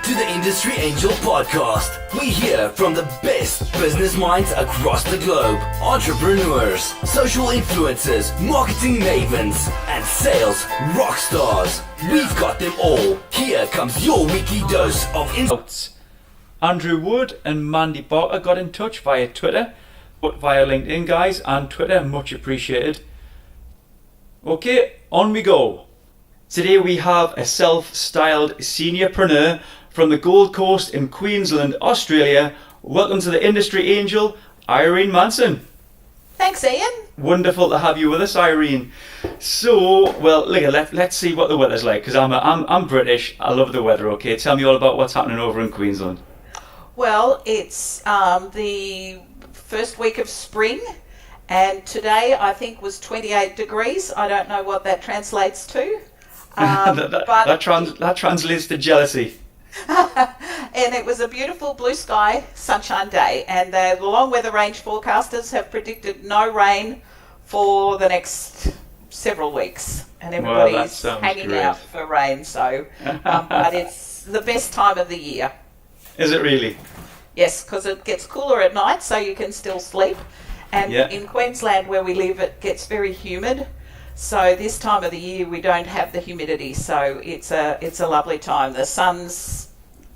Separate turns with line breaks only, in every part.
to the Industry Angel Podcast. We hear from the best business minds across the globe. Entrepreneurs, social influencers, marketing mavens, and sales rock stars. We've got them all. Here comes your weekly dose of
Andrew Wood and Mandy Barker got in touch via Twitter, but via LinkedIn, guys, and Twitter, much appreciated. Okay, on we go. Today we have a self-styled seniorpreneur from the Gold Coast in Queensland, Australia. Welcome to the Industry Angel, Irene Manson.
Thanks, Ian.
Wonderful to have you with us, Irene. So, well, let's see what the weather's like, because I'm British. I love the weather. Okay, tell me all about what's happening over in Queensland.
Well, it's the first week of spring, and today I think was 28 degrees. I don't know what that translates to.
That translates to jealousy.
And it was a beautiful blue sky, sunshine day, and the long weather range forecasters have predicted no rain for the next several weeks, and everybody's hanging out for rain. So, but it's the best time of the year.
Is it really?
Yes, because it gets cooler at night, so you can still sleep. And in Queensland, where we live, it gets very humid. So this time of the year, we don't have the humidity, so it's a lovely time. The sun's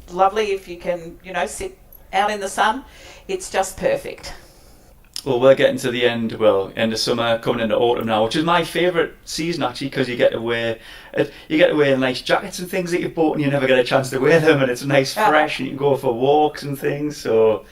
lovely if you can, sit out in the sun. It's just perfect.
Well, we're getting to the end of summer, coming into autumn now, which is my favourite season actually, because you get to wear nice jackets and things that you've bought, and you never get a chance to wear them, and it's nice, fresh, and you can go for walks and things. So,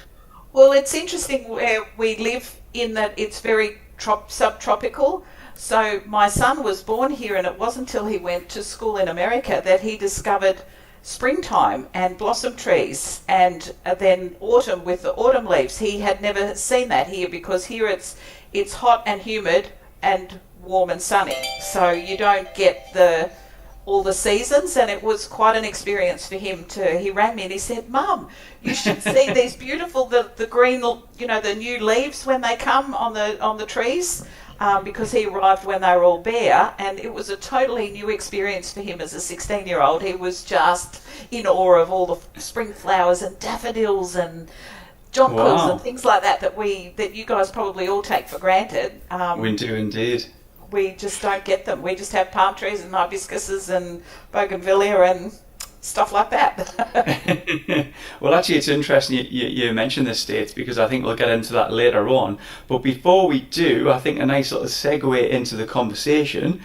well, it's interesting where we live in that it's very subtropical. So my son was born here, and it wasn't until he went to school in America that he discovered springtime and blossom trees, and then autumn with the autumn leaves. He had never seen that here, because here it's hot and humid and warm and sunny. So you don't get all the seasons, and it was quite an experience for him to. He rang me and he said, "Mum, you should see these beautiful the green, the new leaves when they come on the trees." Because he arrived when they were all bare, and it was a totally new experience for him as a 16-year-old. He was just in awe of all the spring flowers and daffodils and jonquils and things like that you guys probably all take for granted.
We do indeed.
We just don't get them. We just have palm trees and hibiscuses and bougainvillea and stuff like that.
Well, actually, it's interesting you mentioned the States, because I think we'll get into that later on. But before we do, I think a nice little segue into the conversation.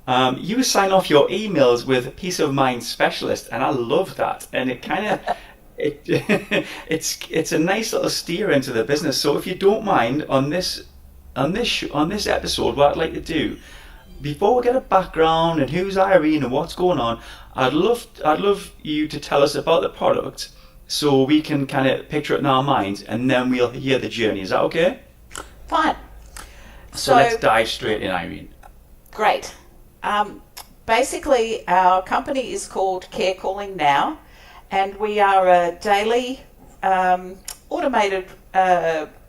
You sign off your emails with Peace of Mind Specialist, and I love that. And it kind of it's a nice little steer into the business. So if you don't mind, on this episode, what I'd like to do, before we get a background and who's Irene and what's going on, I'd love you to tell us about the product, so we can kind of picture it in our minds, and then we'll hear the journey. Is that okay?
Fine.
So let's dive straight in, Irene.
Great. Basically, our company is called Care Calling Now, and we are a daily automated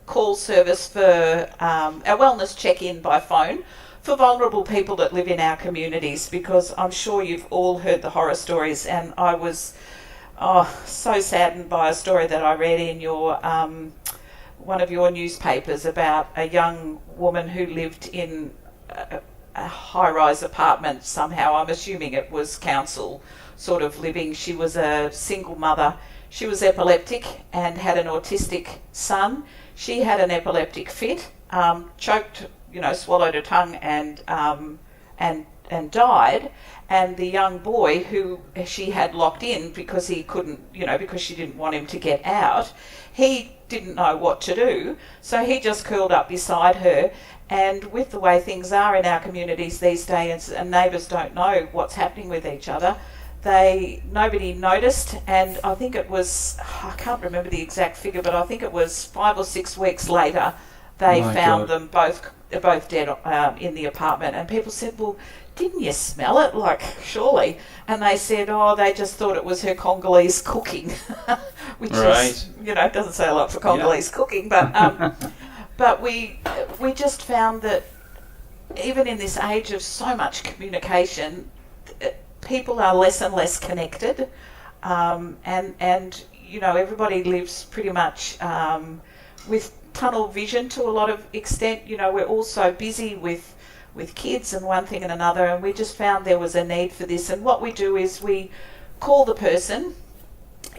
call service for our wellness check-in by phone for vulnerable people that live in our communities, because I'm sure you've all heard the horror stories, and I was so saddened by a story that I read in your one of your newspapers about a young woman who lived in a high-rise apartment. Somehow, I'm assuming it was council sort of living. She was a single mother. She was epileptic and had an autistic son. She had an epileptic fit, choked, swallowed her tongue and died. And the young boy who she had locked in because he couldn't, because she didn't want him to get out, he didn't know what to do. So he just curled up beside her. And with the way things are in our communities these days, and neighbours don't know what's happening with each other, nobody noticed. And I think it was, I can't remember the exact figure, but I think it was 5 or 6 weeks later they found them both dead in the apartment. And people said, "Well, didn't you smell it? Like, surely." And they said, "Oh, they just thought it was her Congolese cooking," which is, doesn't say a lot for Congolese cooking. But we just found that even in this age of so much communication, people are less and less connected. and you know, everybody lives pretty much with tunnel vision to a lot of extent. You know, we're all so busy with kids and one thing and another, and we just found there was a need for this. And what we do is we call the person.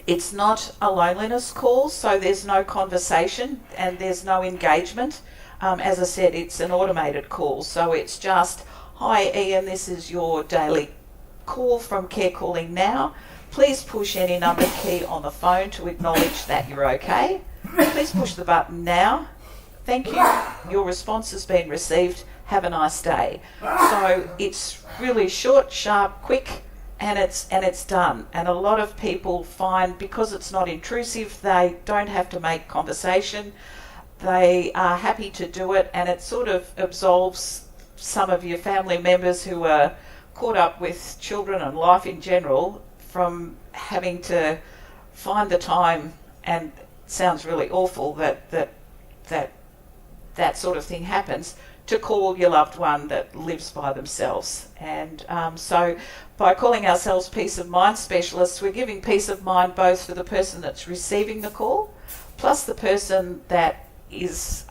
It's not a loneliness call, so there's no conversation and there's no engagement. As I said, it's an automated call, so it's just, "Hi Ian, this is your daily call from Care Calling Now. Please push any numbered key on the phone to acknowledge that you're okay. Please push the button now. Thank you. Your response has been received. Have a nice day." So it's really short, sharp, quick, and it's done. And a lot of people find, because it's not intrusive, they don't have to make conversation. They are happy to do it, and it sort of absolves some of your family members who are caught up with children and life in general from having to find the time. And it sounds really awful that sort of thing happens, to call your loved one that lives by themselves. And so by calling ourselves peace of mind specialists, we're giving peace of mind both for the person that's receiving the call, plus the person that is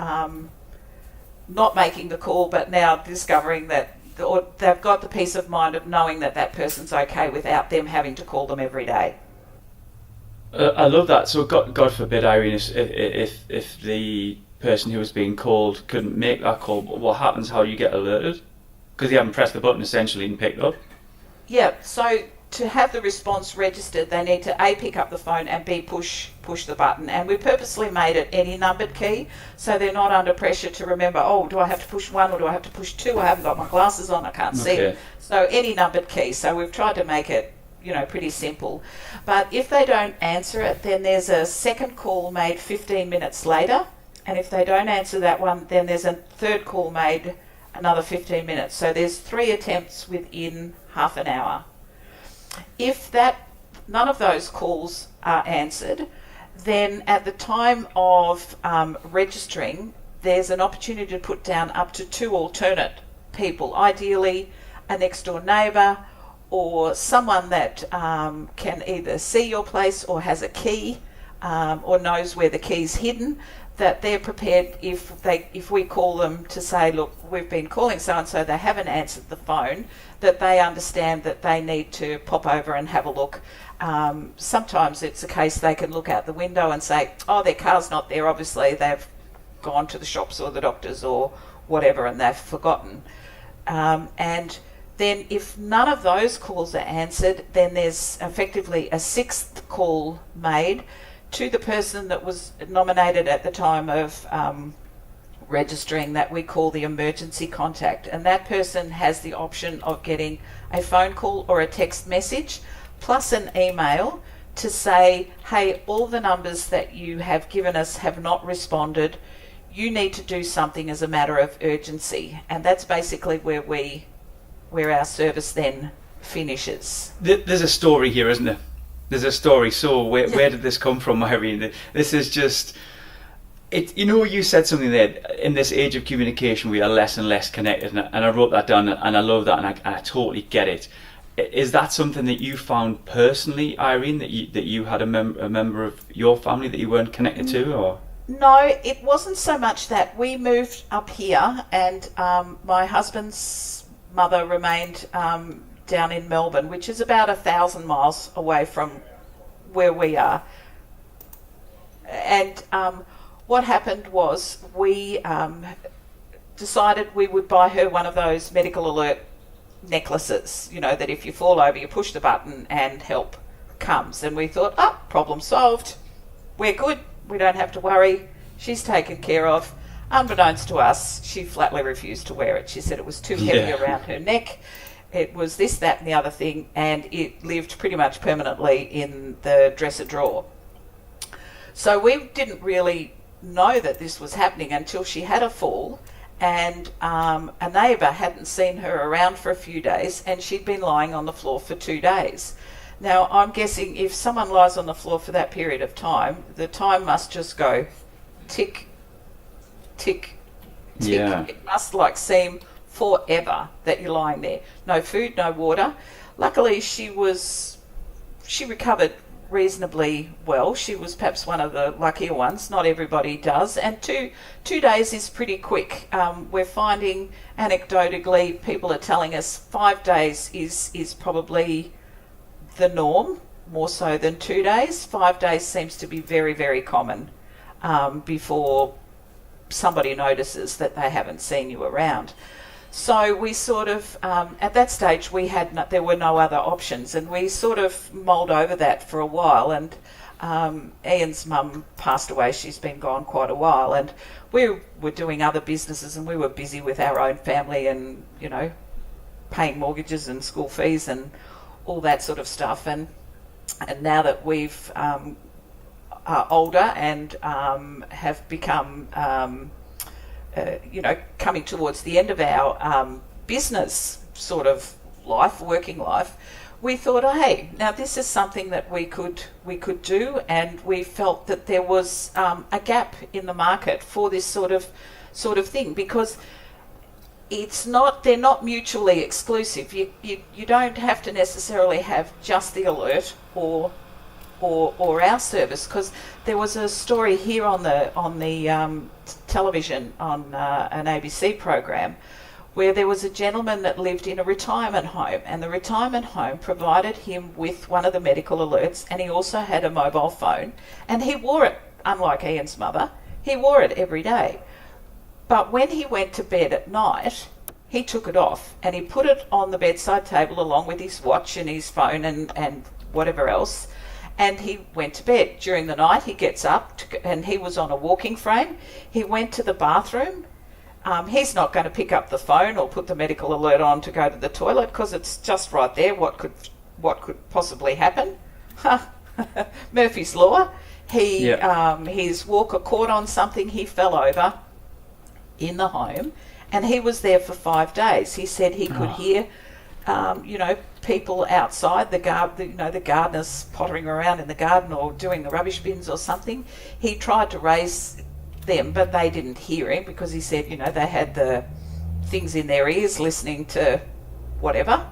not making the call but now discovering that, or they've got the peace of mind of knowing that that person's okay without them having to call them every day.
I love that. So God forbid, Irene, if the person who was being called couldn't make that call, what happens? How do you get alerted? Because you haven't pressed the button essentially and picked up.
Yeah, so to have the response registered, they need to A, pick up the phone, and B, push the button. And we purposely made it any numbered key, so they're not under pressure to remember, oh, do I have to push 1 or do I have to push 2? I haven't got my glasses on, I can't see. So any numbered key. So we've tried to make it, you know, pretty simple. But if they don't answer it, then there's a second call made 15 minutes later. And if they don't answer that one, then there's a third call made another 15 minutes. So there's 3 attempts within half an hour. If none of those calls are answered, then at the time of registering, there's an opportunity to put down up to 2 alternate people, ideally a next door neighbour or someone that can either see your place or has a key or knows where the key's hidden, that they're prepared if we call them to say, look, we've been calling so-and-so, they haven't answered the phone, that they understand that they need to pop over and have a look. Sometimes it's a case they can look out the window and say, oh, their car's not there, obviously they've gone to the shops or the doctors or whatever and they've forgotten. And then if none of those calls are answered, then there's effectively a 6th call made to the person that was nominated at the time of registering, that we call the emergency contact. And that person has the option of getting a phone call or a text message plus an email to say, hey, all the numbers that you have given us have not responded. You need to do something as a matter of urgency. And that's basically where our service then finishes.
There's a story here, isn't there? There's a story. So where did this come from, Irene? This is just it. You know, you said something there. In this age of communication, we are less and less connected, and I wrote that down, and I love that, and I totally get it. Is that something that you found personally, Irene, that you had a member of your family that you weren't connected to, or?
No, it wasn't so much that. We moved up here, and my husband's mother remained down in Melbourne, which is about 1,000 miles away from where we are. And what happened was we decided we would buy her one of those medical alert necklaces, you know, that if you fall over, you push the button and help comes. And we thought, problem solved. We're good. We don't have to worry. She's taken care of. Unbeknownst to us, she flatly refused to wear it. She said it was too heavy around her neck. It was this, that and the other thing, and it lived pretty much permanently in the dresser drawer. So we didn't really know that this was happening until she had a fall, and a neighbour hadn't seen her around for a few days, and she'd been lying on the floor for 2 days. Now, I'm guessing if someone lies on the floor for that period of time, the time must just go tick, tick, tick.
Yeah.
It must seem forever that you're lying there. No food, no water. Luckily, she was she recovered reasonably well. She was perhaps one of the luckier ones. Not everybody does. And two days is pretty quick. We're finding anecdotally, people are telling us 5 days is probably the norm, more so than 2 days. 5 days seems to be very, very common before somebody notices that they haven't seen you around. So we sort of, at that stage, there were no other options, and we sort of mulled over that for a while. And Ian's mum passed away; she's been gone quite a while, and we were doing other businesses, and we were busy with our own family, and paying mortgages and school fees and all that sort of stuff. And now that we've are older and have become coming towards the end of our business sort of life, working life, we thought, oh, hey, now this is something that we could do, and we felt that there was a gap in the market for this sort of thing, because they're not mutually exclusive. You don't have to necessarily have just the alert or our service, because there was a story here on the television on an ABC program where there was a gentleman that lived in a retirement home, and the retirement home provided him with one of the medical alerts, and he also had a mobile phone, and he wore it, unlike Ian's mother, he wore it every day. But when he went to bed at night, he took it off and he put it on the bedside table along with his watch and his phone and whatever else. And he went to bed. During the night, he gets up, and he was on a walking frame. He went to the bathroom. He's not going to pick up the phone or put the medical alert on to go to the toilet, because it's just right there. What could possibly happen? Murphy's Law. His walker caught on something. He fell over in the home, and he was there for 5 days. He said he could hear people outside, the gardeners pottering around in the garden or doing the rubbish bins or something. He tried to raise them, but they didn't hear him, because he said, they had the things in their ears listening to whatever,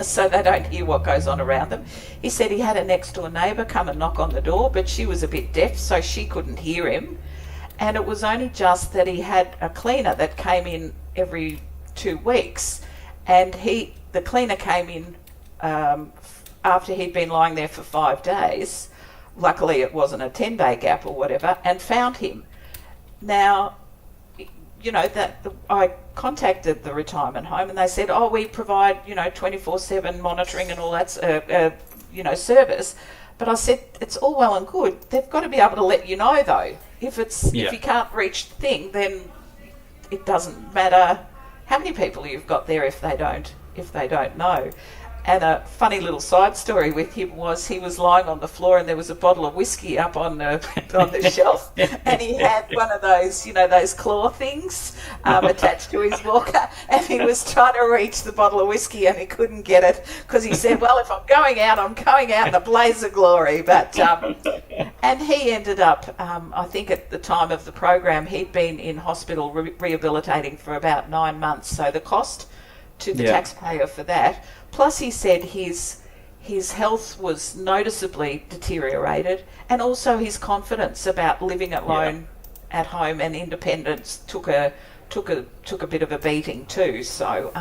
so they don't hear what goes on around them. He said he had a next door neighbour come and knock on the door, but she was a bit deaf, so she couldn't hear him. And it was only just that he had a cleaner that came in every 2 weeks, and the cleaner came in after he'd been lying there for 5 days. Luckily, it wasn't a 10-day gap or whatever, and found him. Now, I contacted the retirement home, and they said, oh, we provide, 24/7 monitoring and all that, service. But I said, it's all well and good. They've got to be able to let you know, though. If you can't reach the thing, then it doesn't matter how many people you've got there if they don't know. And a funny little side story with him was he was lying on the floor, and there was a bottle of whiskey up on the shelf, and he had one of those, those claw things attached to his walker, and he was trying to reach the bottle of whiskey, and he couldn't get it, because he said, well, if I'm going out in a blaze of glory. But and he ended up, I think at the time of the program, he'd been in hospital rehabilitating for about 9 months, so the cost to the taxpayer for that. Plus, he said his health was noticeably deteriorated, and also his confidence about living alone at home and independence took a bit of a beating too. So,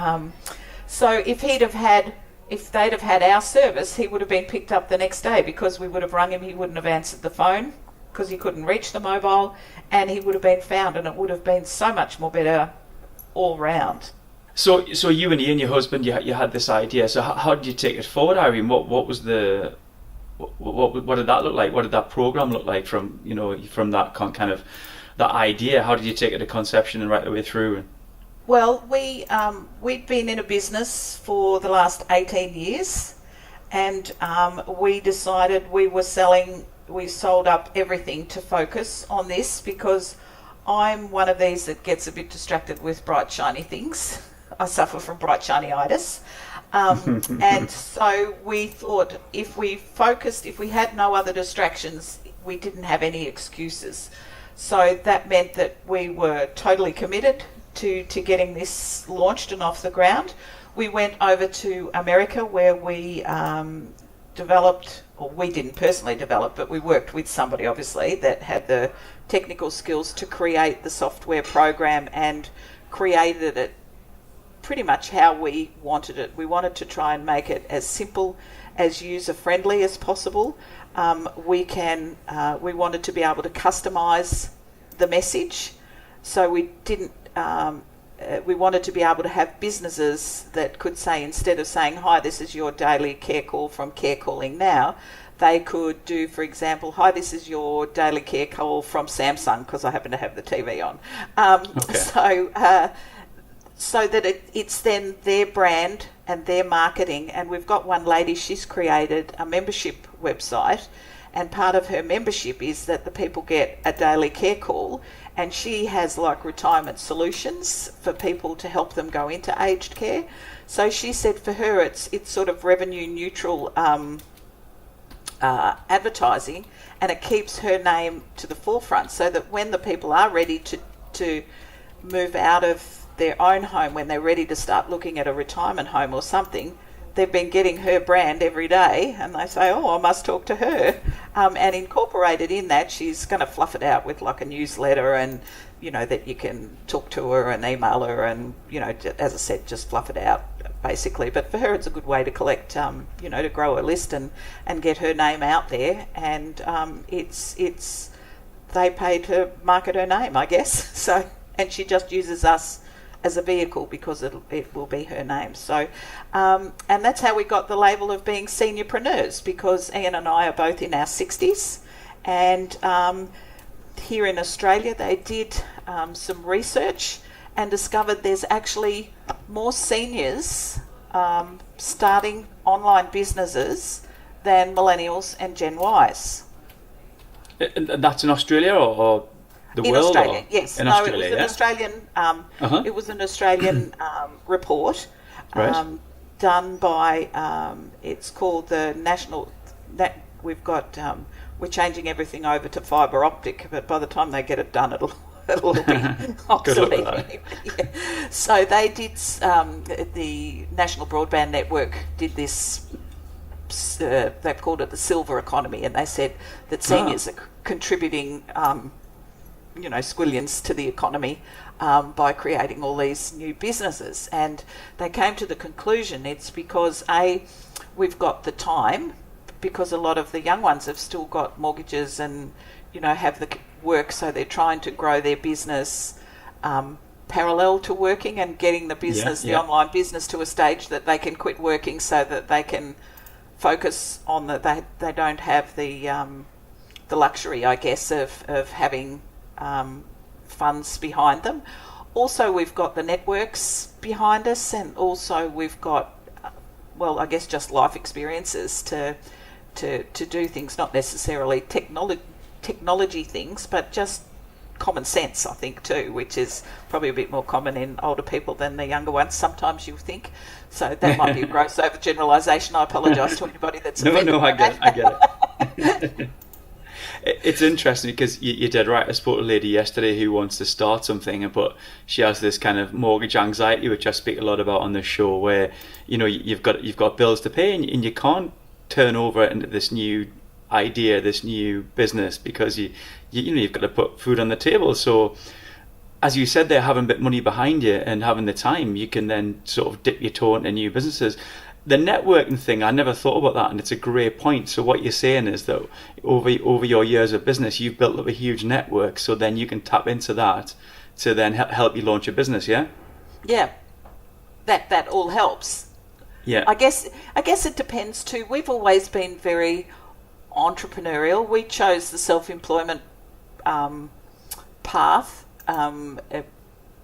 if they'd have had our service, he would have been picked up the next day, because we would have rung him. He wouldn't have answered the phone because he couldn't reach the mobile, and he would have been found, and it would have been so much more better all round.
So you and Ian, your husband, you had this idea. So how did you take it forward, Irene? What was what did that look like? What did that program look like from that kind of that idea? How did you take it to conception and right the way through?
Well, we'd been in a business for the last 18 years, and we decided we sold up everything to focus on this, because I'm one of these that gets a bit distracted with bright, shiny things. I suffer from bright, shiny-itis. And so we thought if we had no other distractions, we didn't have any excuses. So that meant that we were totally committed to getting this launched and off the ground. We went over to America, where we developed, or we didn't personally develop, but we worked with somebody obviously that had the technical skills to create the software program and created it pretty much how we wanted it. We wanted to try and make it as simple, as user-friendly as possible. We wanted to be able to customise the message, so we didn't. We wanted to be able to have businesses that could say, instead of saying, "Hi, this is your daily care call from Care Calling Now," they could do, for example, "Hi, this is your daily care call from Samsung," because I happen to have the TV on. So that it's then their brand and their marketing. And we've got one lady, she's created a membership website, and part of her membership is that the people get a daily care call, and she has like retirement solutions for people to help them go into aged care. So she said for her it's sort of revenue neutral advertising, and it keeps her name to the forefront, so that when the people are ready to move out of their own home, when they're ready to start looking at a retirement home or something, they've been getting her brand every day, and they say, "Oh, I must talk to her." And incorporated in that, she's going to fluff it out with like a newsletter, and that you can talk to her and email her, and as I said, just fluff it out basically. But for her, it's a good way to collect, to grow a list and get her name out there. And it's they paid to market her name, I guess. So, and she just uses us as a vehicle because it will be her name. So, and that's how we got the label of being seniorpreneurs, because Ian and I are both in our 60s, and here in Australia they did some research and discovered there's actually more seniors starting online businesses than millennials and Gen Ys.
And that's in Australia or the
in
world?
Australia,
or?
yes.
In
No,
Australia,
it was an Australian. It was an Australian report done by. It's called the National. That we've got. We're changing everything over to fibre optic, but by the time they get it done, it'll be obsolete. Anyway. Yeah. So they did. The National Broadband Network did this. They've called it the silver economy, and they said that seniors are contributing. Squillions to the economy by creating all these new businesses. And they came to the conclusion it's because we've got the time, because a lot of the young ones have still got mortgages and have the work, so they're trying to grow their business parallel to working and getting the business, the online business, to a stage that they can quit working, so that they can focus on they don't have the luxury, I guess, of having funds behind them. Also, we've got the networks behind us, and also we've got, I guess, just life experiences to do things, not necessarily technology things, but just common sense, I think, too, which is probably a bit more common in older people than the younger ones, sometimes you think. So that might be a gross overgeneralisation. I apologise to anybody that's offended.
No, I get it. It's interesting because you did right. I spoke to a lady yesterday who wants to start something, but she has this kind of mortgage anxiety, which I speak a lot about on the show, where you've got bills to pay, and you can't turn over into this new idea, this new business, because you've got to put food on the table. So, as you said, they're having a bit of money behind you and having the time, you can then sort of dip your toe into new businesses. The networking thing, I never thought about that, and it's a great point. So what you're saying is that over your years of business, you've built up a huge network, so then you can tap into that to then help you launch a business, yeah?
Yeah, that all helps.
Yeah.
I guess it depends too. We've always been very entrepreneurial. We chose the self-employment path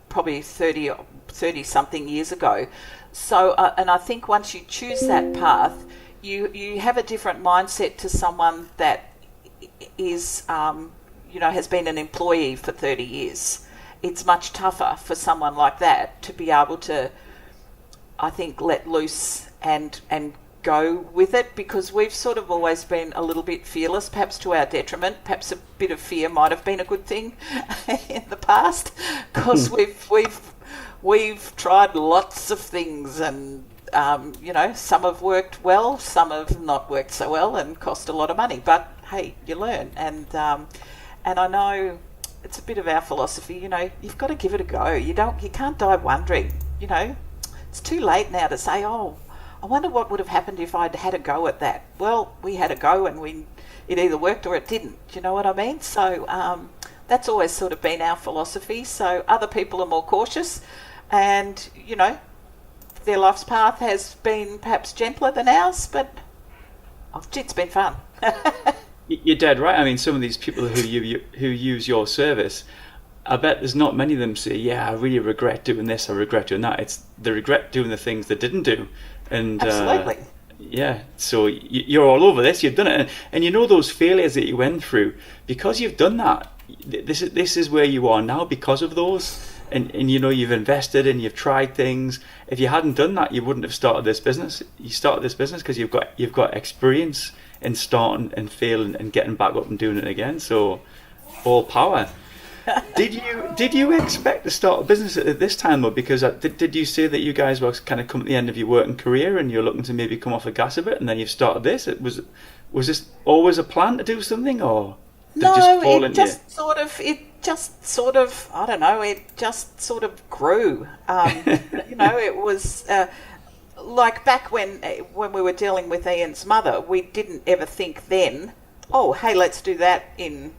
probably 30 something years ago. So, and I think once you choose that path, you have a different mindset to someone that is, has been an employee for 30 years. It's much tougher for someone like that to be able to, I think, let loose and go with it, because we've sort of always been a little bit fearless, perhaps to our detriment. Perhaps a bit of fear might have been a good thing in the past, because we've tried lots of things, and some have worked well, some have not worked so well and cost a lot of money. But hey, you learn, and I know it's a bit of our philosophy. You've got to give it a go. You can't die wondering. It's too late now to say, oh, I wonder what would have happened if I'd had a go at that. Well, we had a go, and it either worked or it didn't. Do you know what I mean? So that's always sort of been our philosophy. So other people are more cautious, and their life's path has been perhaps gentler than ours, but it's been fun.
You're dead right. I mean, some of these people who use your service, I bet there's not many of them say, yeah, I really regret doing this, I regret doing that. It's they regret doing the things they didn't do. And
absolutely.
So you're all over this, you've done it. And those failures that you went through, because you've done that, this is where you are now because of those. And you've invested and you've tried things. If you hadn't done that, you wouldn't have started this business. You started this business because you've got experience in starting and failing and getting back up and doing it again. So all power. Did you expect to start a business at this time though? Because did you say that you guys were kind of come at the end of your working career and you're looking to maybe come off the gas a bit, and then you've started this? Was this always a plan to do something, or did it just fall into
just sort of, I don't know, it just sort of grew. It was like back when we were dealing with Ian's mother, we didn't ever think then, oh, hey, let's do that in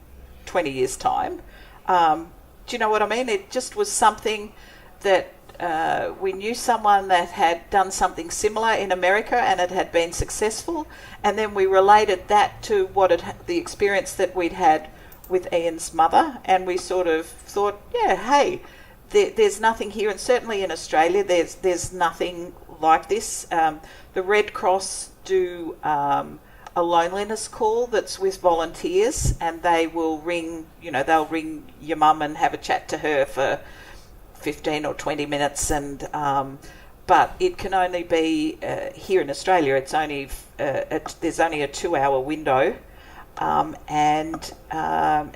20 years' time. Do you know what I mean? It just was something that we knew someone that had done something similar in America and it had been successful, and then we related that to the experience that we'd had with Ian's mother, and we sort of thought, yeah, hey, there's nothing here, and certainly in Australia there's nothing like this. The Red Cross do a loneliness call that's with volunteers, and they will ring, they'll ring your mum and have a chat to her for 15 or 20 minutes, and but it can only be here in Australia. It's only there's only a 2-hour window. And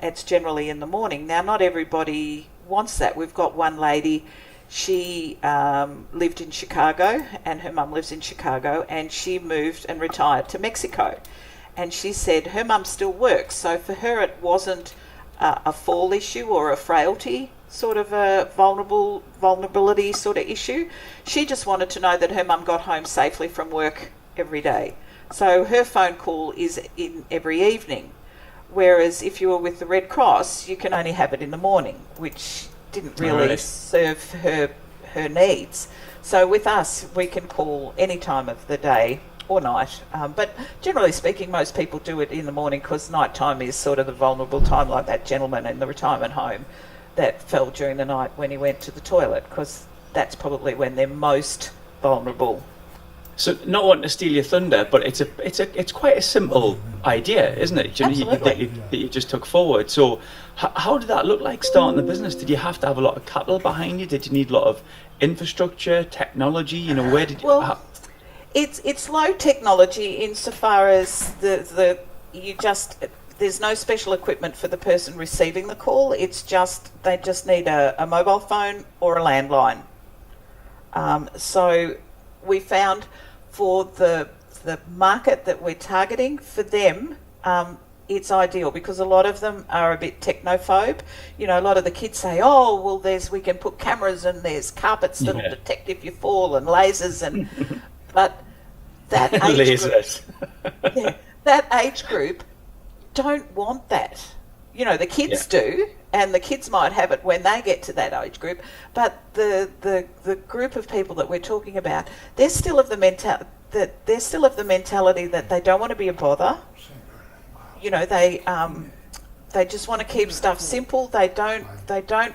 it's generally in the morning. Now, not everybody wants that. We've got one lady, she lived in Chicago, and her mum lives in Chicago, and she moved and retired to Mexico. And she said her mum still works, so for her it wasn't a fall issue or a frailty sort of a vulnerability sort of issue. She just wanted to know that her mum got home safely from work every day. So her phone call is in every evening, whereas if you were with the Red Cross, you can only have it in the morning, which didn't really serve her needs. So with us, we can call any time of the day or night. But generally speaking, most people do it in the morning because night time is sort of the vulnerable time, like that gentleman in the retirement home that fell during the night when he went to the toilet, because that's probably when they're most vulnerable.
So, not wanting to steal your thunder, but it's quite a simple idea, isn't it?
Absolutely.
That you just took forward. So, how did that look like starting the business? Did you have to have a lot of capital behind you? Did you need a lot of infrastructure, technology? Where did you?
Well, it's low technology insofar as there's no special equipment for the person receiving the call. They just need a mobile phone or a landline. So we found for the market that we're targeting, for them, it's ideal because a lot of them are a bit technophobe. A lot of the kids say, oh, well, we can put cameras and there's carpets that'll detect if you fall and lasers but that age group, that age group don't want that. The kids do, and the kids might have it when they get to that age group, but the group of people that we're talking about, they're still of the mentality that they don't want to be a bother. They just want to keep stuff simple. They don't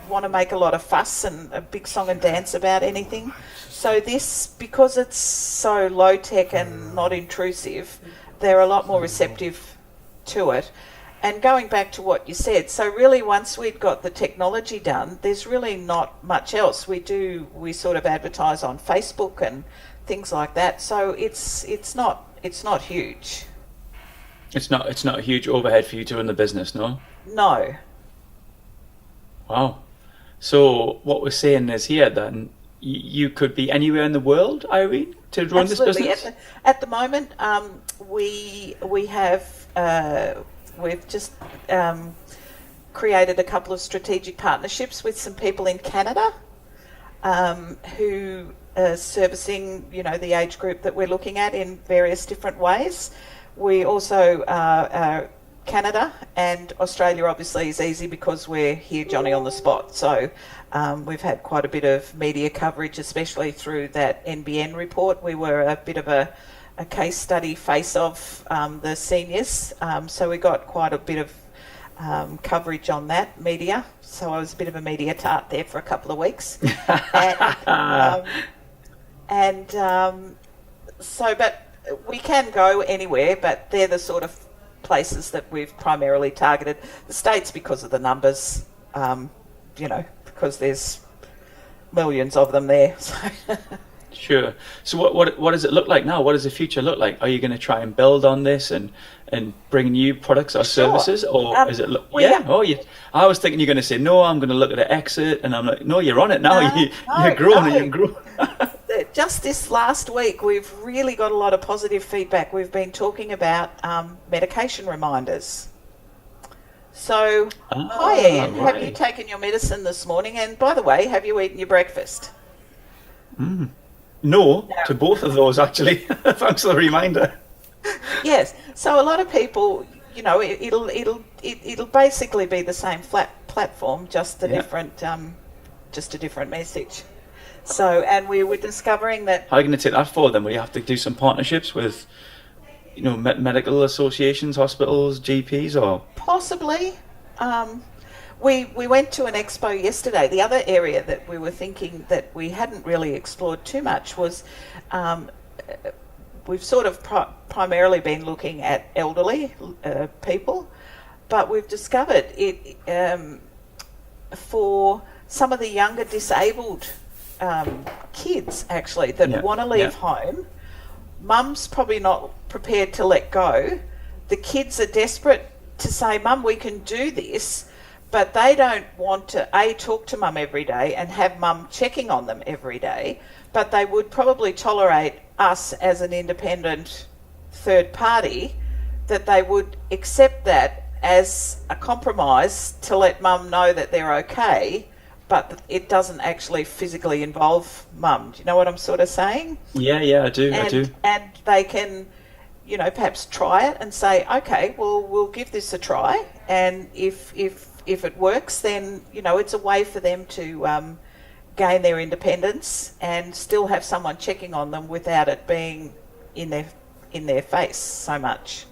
want to make a lot of fuss and a big song and dance about anything. So this, because it's so low tech and not intrusive, they're a lot more receptive to it. And going back to what you said, so really once we'd got the technology done, there's really not much else. We sort of advertise on Facebook and things like that. So it's not huge.
It's not a huge overhead for you to run the business, no?
No.
Wow. So what we're saying is here then, you could be anywhere in the world, Irene, to run
Absolutely.
this business?
At the moment, we have we've just created a couple of strategic partnerships with some people in Canada who are servicing, the age group that we're looking at in various different ways. We also Canada and Australia obviously is easy because we're here, Johnny, on the spot. So we've had quite a bit of media coverage, especially through that NBN report. We were a bit of a case study face of the seniors. So we got quite a bit of coverage on that media. So I was a bit of a media tart there for a couple of weeks. But we can go anywhere, but they're the sort of places that we've primarily targeted. The States because of the numbers, because there's millions of them there. So.
Sure. So what does it look like now? What does the future look like? Are you going to try and build on this and bring new products or services, or is it? I was thinking you're going to say no. I'm going to look at an exit, and I'm like, no, you're on it now. You're growing and you're growing.
Just this last week, we've really got a lot of positive feedback. We've been talking about medication reminders. So, hi Ian, have you taken your medicine this morning? And by the way, have you eaten your breakfast?
No, to both of those actually. Thanks for the reminder.
Yes. So a lot of people, it'll basically be the same flat platform, just a different message. So, and we were discovering that.
How are you going to take that forward then? Will you have to do some partnerships with, medical associations, hospitals, GPs, or?
Possibly. We went to an expo yesterday. The other area that we were thinking that we hadn't really explored too much was we've sort of primarily been looking at elderly people, but we've discovered it for some of the younger disabled kids actually that want to leave home. Mum's probably not prepared to let go. The kids are desperate to say, Mum, we can do this, but they don't want to talk to Mum every day and have Mum checking on them every day, but they would probably tolerate us as an independent third party, that they would accept that as a compromise to let Mum know that they're okay, but it doesn't actually physically involve Mum. Do you know what I'm sort of saying?
Yeah, I do.
And they can, perhaps try it and say, okay, well, we'll give this a try, and if it works, then it's a way for them to gain their independence and still have someone checking on them without it being in their face so much.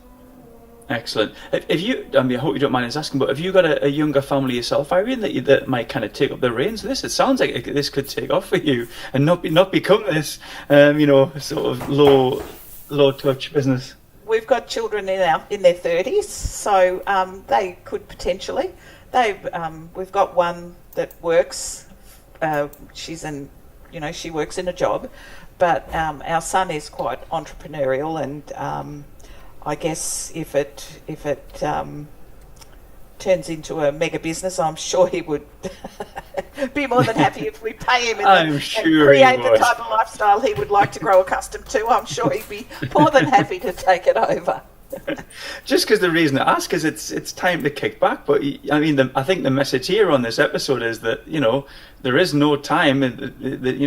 Excellent. If you, I hope you don't mind us asking, but have you got a younger family yourself, Irene, that might kind of take up the reins of this? It sounds like this could take off for you and not become this, sort of low touch business.
We've got children in their 30s, so they could potentially. We've got one that works. She works in a job, but our son is quite entrepreneurial, and I guess if it turns into a mega business, I'm sure he would be more than happy if we pay him and create the type of lifestyle he would like to grow accustomed to. I'm sure he'd be more than happy to take it over.
Just because the reason I ask is it's time to kick back. But I think the message here on this episode is that there is no time. That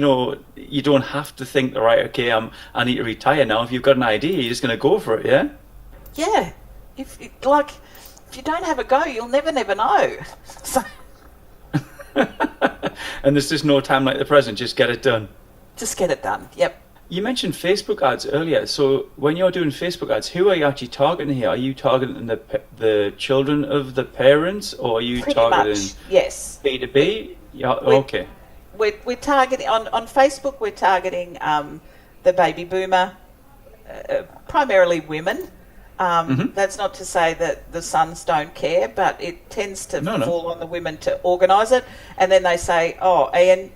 you don't have to think, right, okay, I need to retire now. If you've got an idea, you're just going to go for it. Yeah.
Yeah. If you don't have a go, you'll never know. So.
And there's just no time like the present. Just get it done.
Just get it done. Yep.
You mentioned Facebook ads earlier. So when you're doing Facebook ads, who are you actually targeting here? Are you targeting the children of the parents, or are you
Pretty
targeting
much, yes.
B2B? Yeah. Okay.
We're targeting on Facebook. We're targeting the baby boomer, primarily women. That's not to say that the sons don't care, but it tends to fall on the women to organise it, and then they say, "Oh, Ian,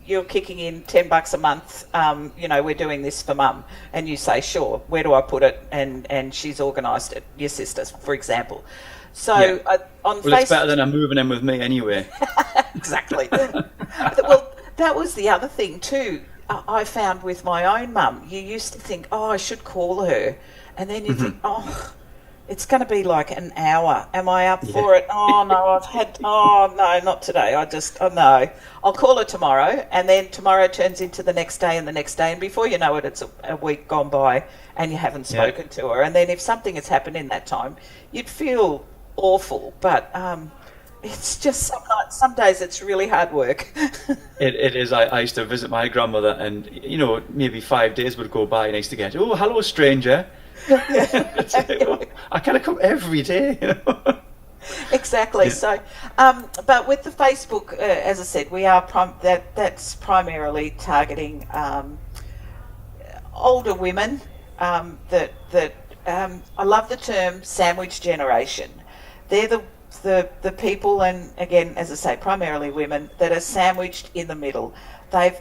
you're kicking in $10 a month. We're doing this for Mum," and you say, "Sure. Where do I put it?" And she's organised it. Your sister, for example. So on Facebook,
it's better than I'm moving in with me anyway.
Exactly. Well, that was the other thing too. I found with my own mum, you used to think, oh, I should call her, and then you think, oh, it's going to be like an hour. Am I up for it? Oh no, oh no, not today. Oh no, I'll call her tomorrow, and then tomorrow turns into the next day and the next day, and before you know it, it's a week gone by, and you haven't spoken to her. And then if something has happened in that time, you'd feel awful. But it's just some days it's really hard work.
It is. I used to visit my grandmother, and maybe 5 days would go by, and I used to get, oh, hello, stranger. I kind of come every day.
Exactly. Yeah. So, but with the Facebook, as I said, we are that's primarily targeting older women. I love the term sandwich generation. They're the people, and again, as I say, primarily women that are sandwiched in the middle. They've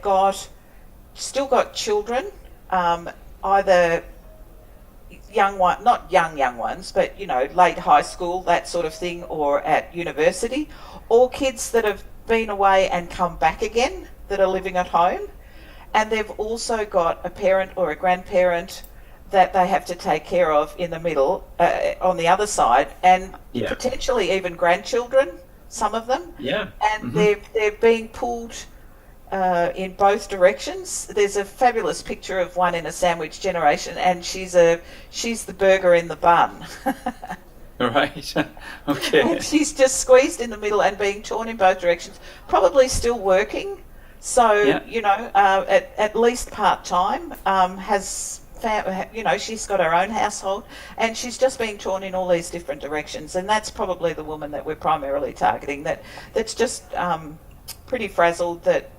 still got children, either not young ones, but late high school, that sort of thing, or at university, or kids that have been away and come back again that are living at home, and they've also got a parent or a grandparent that they have to take care of in the middle, on the other side, and potentially even grandchildren, some of them, and they're being pulled in both directions. There's a fabulous picture of one in a sandwich generation, and she's the burger in the bun.
Right. Okay.
And she's just squeezed in the middle and being torn in both directions. Probably still working, so at least part time. She's got her own household, and she's just being torn in all these different directions. And that's probably the woman that we're primarily targeting. That's just pretty frazzled, that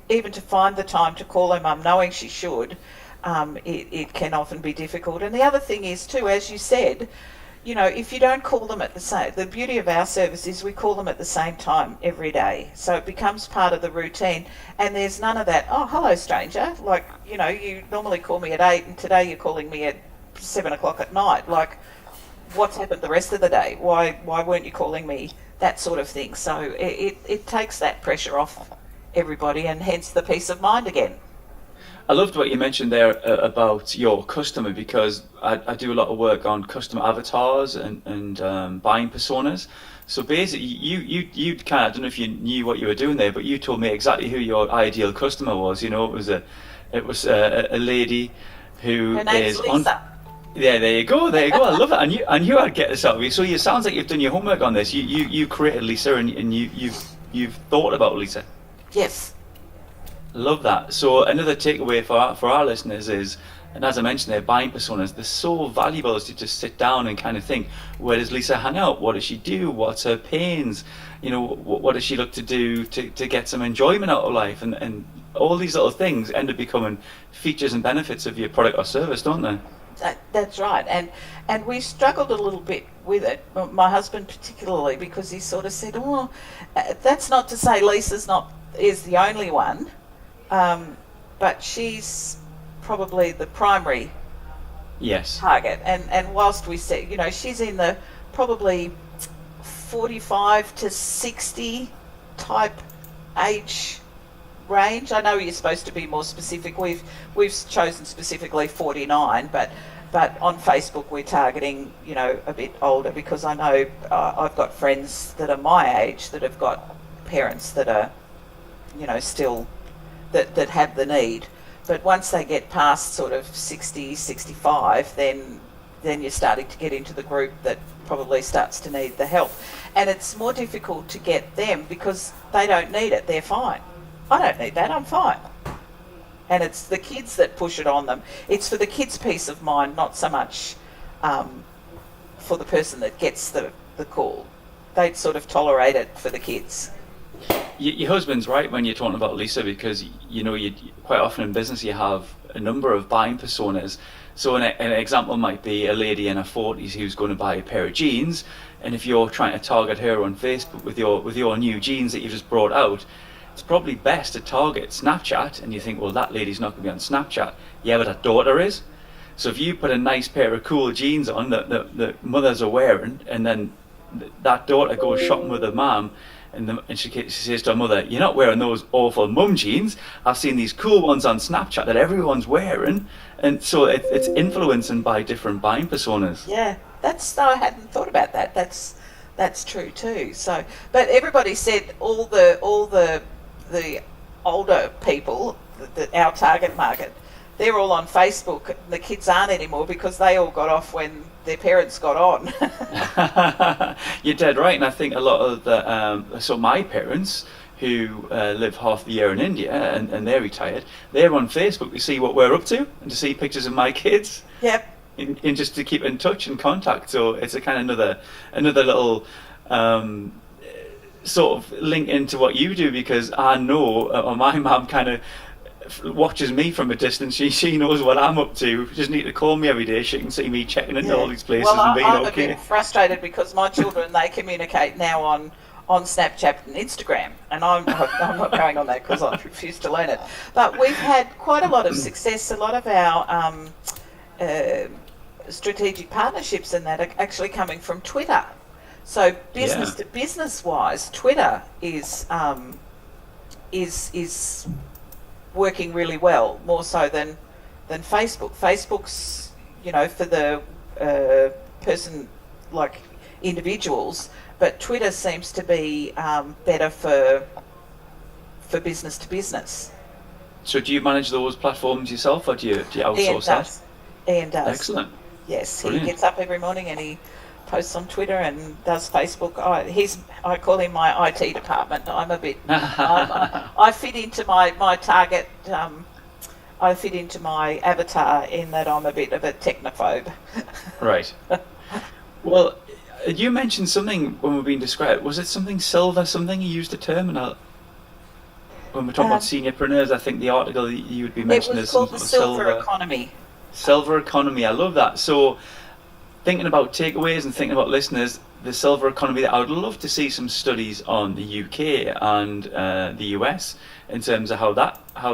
even to find the time to call her mum, knowing she should, it can often be difficult. And the other thing is too, as you said, if you don't call them the beauty of our service is we call them at the same time every day. So it becomes part of the routine, and there's none of that, oh, hello, stranger. Like, you normally call me at 8 and today you're calling me at 7 o'clock at night. Like, what's happened the rest of the day? Why weren't you calling me? That sort of thing. So it takes that pressure off everybody, and hence the peace of mind again.
I loved what you mentioned there about your customer, because I do a lot of work on customer avatars and buying personas. So basically, you kind of, I don't know if you knew what you were doing there, but you told me exactly who your ideal customer was. It was a lady who
her name's Lisa.
Yeah, there you go. I love it. I knew I'd get this out of you. So it sounds like you've done your homework on this. You created Lisa, and you've thought about Lisa.
Yes.
Love that. So another takeaway for our listeners is, and as I mentioned, their buying personas, they're so valuable, is to just sit down and kind of think, where does Lisa hang out? What does she do? What's her pains? What does she look to do to get some enjoyment out of life? And all these little things end up becoming features and benefits of your product or service, don't they?
That's right. And we struggled a little bit with it, my husband particularly, because he sort of said, oh, that's not to say Lisa's is the only one, but she's probably the primary target. And whilst we said, she's in the probably 45 to 60 type age range. I know you're supposed to be more specific. We've chosen specifically 49, but on Facebook we're targeting a bit older, because I know I've got friends that are my age that have got parents that are still that have the need. But once they get past sort of 60, 65, then you're starting to get into the group that probably starts to need the help. And it's more difficult to get them because they don't need it. They're fine. I don't need that. I'm fine. And it's the kids that push it on them. It's for the kids' peace of mind, not so much for the person that gets the call. They'd sort of tolerate it for the kids.
Your husband's right when you're talking about Lisa, because you quite often in business you have a number of buying personas. So an example might be a lady in her 40s who's going to buy a pair of jeans, and if you're trying to target her on Facebook with your new jeans that you've just brought out, it's probably best to target Snapchat. And you think, well, that lady's not going to be on Snapchat. Yeah, but her daughter is. So if you put a nice pair of cool jeans on that the mothers are wearing, and then that daughter goes shopping with her mum, and she says to her mother, "You're not wearing those awful mum jeans. I've seen these cool ones on Snapchat that everyone's wearing." And so it's influencing by different buying personas.
Yeah, I hadn't thought about that. That's true too. So, but everybody said all the older people, our target market, they're all on Facebook. The kids aren't anymore because they all got off when their parents got on.
You're dead right, and I think a lot of so my parents, who live half the year in India and they're retired, they're on Facebook to see what we're up to and to see pictures of my kids.
Yep.
In just to keep in touch and contact. So it's a kind of another little sort of link into what you do, because I know, or my mum kind of watches me from a distance. She knows what I'm up to. She doesn't need to call me every day. She can see me checking into all these places and being
I'm
okay.
a bit frustrated because my children, they communicate now on Snapchat and Instagram, and I'm not going on that because I refuse to learn it. But we've had quite a lot of success. A lot of our strategic partnerships and that are actually coming from Twitter. So business to business wise, Twitter is working really well, more so than Facebook. Facebook's, for the person, like individuals, but Twitter seems to be better for business to business.
So do you manage those platforms yourself, or do you outsource that?
Ian does.
Excellent.
Yes,
Brilliant.
He gets up every morning and he posts on Twitter and does Facebook. I call him my IT department. I'm a bit. I fit into my target. I fit into my avatar in that I'm a bit of a technophobe.
Right. Well, you mentioned something when we're being described. Was it something silver? Something you used the term, and when we're talking about seniorpreneurs, I think the article that you would be mentioning is
called the silver economy.
Silver economy. I love that. So, thinking about takeaways and thinking about listeners, the silver economy. I would love to see some studies on the UK and the US in terms of how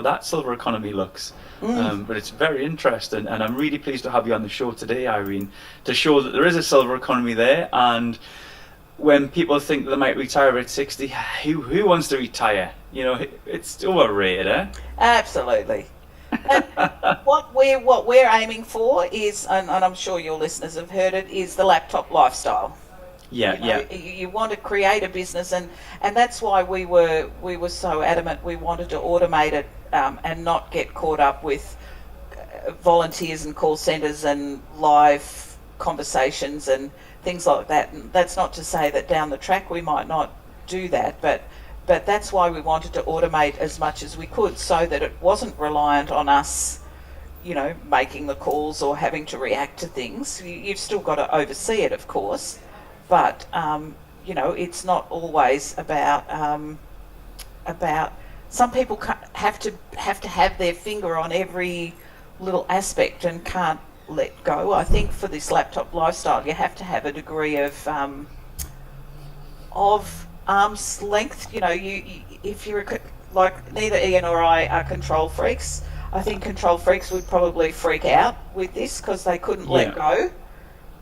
that silver economy looks. But it's very interesting, and I'm really pleased to have you on the show today, Irene, to show that there is a silver economy there. And when people think they might retire at 60, who wants to retire? It's overrated, eh?
Absolutely. And what we're aiming for is, and I'm sure your listeners have heard it, is the laptop lifestyle. You want to create a business, and that's why we were so adamant we wanted to automate it and not get caught up with volunteers and call centres and live conversations and things like that. And that's not to say that down the track we might not do that, but that's why we wanted to automate as much as we could so that it wasn't reliant on us, making the calls or having to react to things. You've still got to oversee it, of course, but it's not always about some people have to have their finger on every little aspect and can't let go. I think for this laptop lifestyle, you have to have a degree of arm's length. If you're like, neither Ian or I are control freaks. I think control freaks would probably freak out with this because they couldn't let go.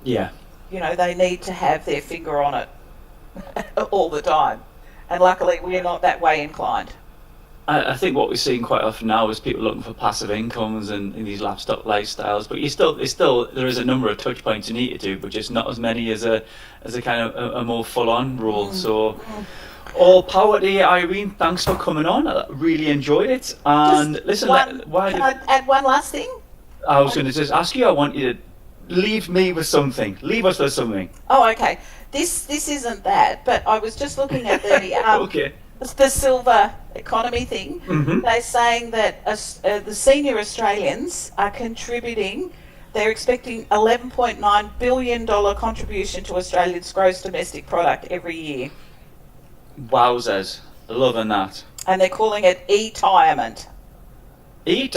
Yeah.
They need to have their finger on it all the time. And luckily we're not that way inclined.
I think what we're seeing quite often now is people looking for passive incomes and in these laptop lifestyles, but there is a number of touch points you need to do, but just not as many as a kind of a more full-on role. So all power to you, Irene. Thanks for coming on. I really enjoyed it. And listen,
can I add one last thing?
I was going to just ask you, I want you to leave me with something. Leave us with something.
Oh, okay. This isn't that, but I was just looking at the
okay.
The silver economy thing. Mm-hmm. They're saying that the senior Australians are contributing. They're expecting $11.9 billion contribution to Australia's gross domestic product every year.
Wowzers. Loving that.
And they're calling it e-tirement.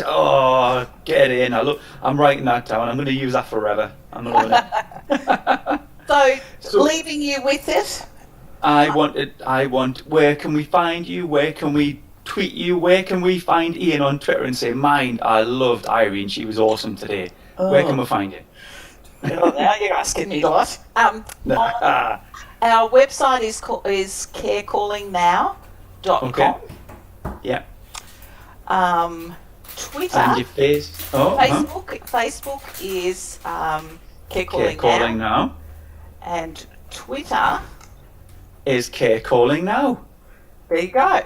Oh, get in. I'm writing that down. I'm going to use that forever. I'm loving it.
So, leaving you with it.
I want, where can we find you? Where can we tweet you? Where can we find Ian on Twitter and say, I loved Irene. She was awesome today. Where can we find you?
Well, now you're asking me a lot. Our website is carecallingnow.com.
Okay. Yeah.
Twitter,
And your face. Oh,
Facebook is Care
Care
Calling
Calling
Now,
Now.
and Twitter.
Is Care Calling Now.
There you go.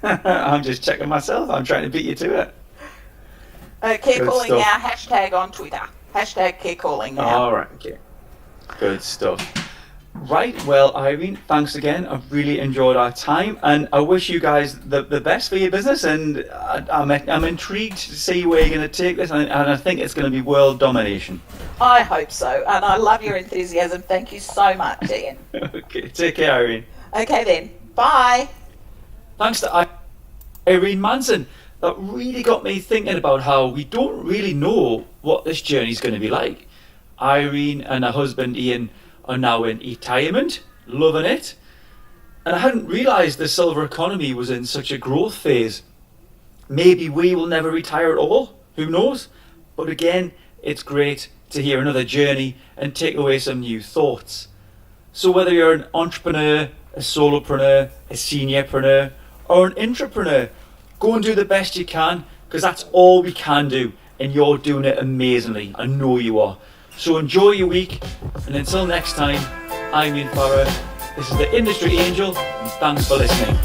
I'm just checking myself. I'm trying to beat you to it.
Care
Good
Calling
stuff.
Now hashtag on Twitter. Hashtag Care Calling Now.
All right. Okay. Good stuff. Right, well, Irene, thanks again. I've really enjoyed our time, and I wish you guys the best for your business. And I'm intrigued to see where you're going to take this, and I think it's going to be world domination.
I hope so, and I love your enthusiasm. Thank you so much, Ian.
Okay, take care, Irene.
Okay then, bye.
Thanks to Irene Manson. That really got me thinking about how we don't really know what this journey is going to be like. Irene and her husband Ian are now in retirement, loving it. And I hadn't realised the silver economy was in such a growth phase. Maybe we will never retire at all, who knows? But again, it's great to hear another journey and take away some new thoughts. So whether you're an entrepreneur, a solopreneur, a seniorpreneur, or an intrapreneur, go and do the best you can, because that's all we can do, and you're doing it amazingly. I know you are. So enjoy your week, and until next time, I'm Ian Farrer. This is the Industry Angel, and thanks for listening.